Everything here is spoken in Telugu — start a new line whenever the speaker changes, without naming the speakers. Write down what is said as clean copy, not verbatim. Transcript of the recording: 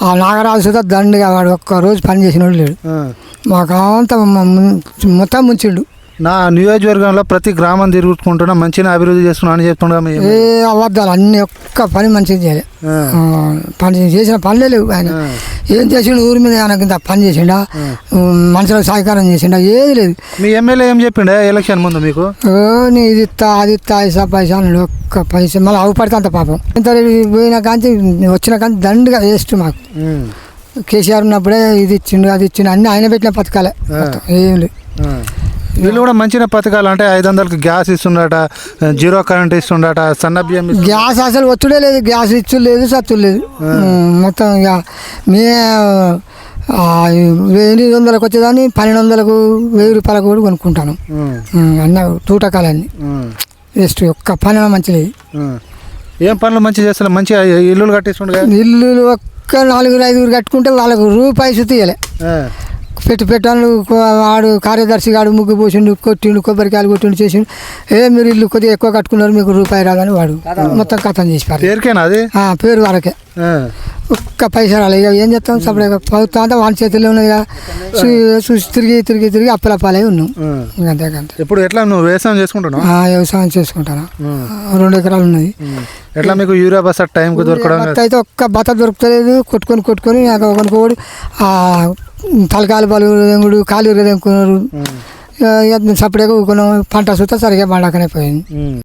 ఆ నాగరాజు సుధా దండిగా వాడు ఒక్క రోజు పని చేసిన వాడు లేడు. మాకు అంతా మొత్తం ముంచిండు.
నా నియోజకవర్గంలో ప్రతి గ్రామం తిరుగుకుంటున్నా మంచిగా అభివృద్ధి చేస్తున్నా అని చెప్తున్నా.
ఏ అబద్ధాలు అన్ని ఒక్క పని మంచిగా చేయలే. పని చేసిన పనులే లేవు. ఆయన ఏం చేసిండు? ఊరి మీద ఆయనకి ఇంత పని చేసిండా, మనుషులకు సహకారం చేసిండా? ఏది లేదు.
మీ ఎమ్మెల్యే ఏం చెప్పిండే ఎలక్షన్ ముందు మీకు?
ఇది ఇస్తా అది ఇస్తా ఐసా పైసా అన్నాడు. ఒక్క పైసా మళ్ళీ అవుపడితే అంత పాపం. ఇంత పోయిన కానీ వచ్చిన కానీ దండిగా వేస్ట్ మాకు. కేసీఆర్ ఉన్నప్పుడే ఇది ఇచ్చిండు అది ఇచ్చిండు అన్ని ఆయన పెట్టిన పథకాలే, ఏం లేదు.
వీళ్ళు కూడా మంచిగా పథకాలు అంటే 500కి గ్యాస్ ఇస్తుండట, జీరో కరెంట్ ఇస్తుండట, సన్న బియ్యం.
గ్యాస్ అసలు వచ్చుడే లేదు, గ్యాస్ ఇచ్చు లేదు, సత్తు లేదు. మొత్తం ఇక మే 800కు వచ్చేదాన్ని 1200కు 1000 రూపాయలకు కూడా కొనుక్కుంటాను. అన్న తూటకాలన్నీ వేస్ట్. ఒక్క పని మంచిది.
ఏం పనులు మంచిగా చేస్తారు? మంచిగా ఇల్లులు కట్టిస్తుండే.
ఇల్లు ఒక్క 4-5 కట్టుకుంటే వాళ్ళకు రూపాయి సుతీయలే. పెట్టాను. వాడు కార్యదర్శి గాడు ముగ్గు పోసిండు, కొట్టిండు, కొబ్బరికాయలు కొట్టిండు, చేసిండు. మీరు ఇల్లు కొద్దిగా ఎక్కువ కట్టుకున్నారు, మీకు రూపాయి రాదని వాడు మొత్తం కథం చేసిపారు.
పేరుకేనా అది? పేరు
వరకే. ఒక్క పైసా రాలే. ఇక ఏం చేస్తాం? సపరేట్గా ప్రభుత్వం అంతా వాని చేతుల్లో ఉన్నది కదా. చూసి తిరిగి అప్పలపాలై ఉన్నాం. అంతేకంతే.
ఇప్పుడు ఎట్లా నువ్వు వ్యవసాయం చేసుకుంటున్నావు?
వ్యవసాయం చేసుకుంటాను. 2 ఎకరాలు ఉన్నది.
ఎట్లా మీకు యూరియా బస్ టైంకి దొరకడం?
అయితే ఒక్క బత దొరుకుతలేదు. కొట్టుకొని ఒకరికొకడు తలకాయలు పలుగుడు కాలు తెంకున్నారు. సపరేట్గా ఊరుకున్నాం. పంట సుతా సరిగా పండకనే పోయింది.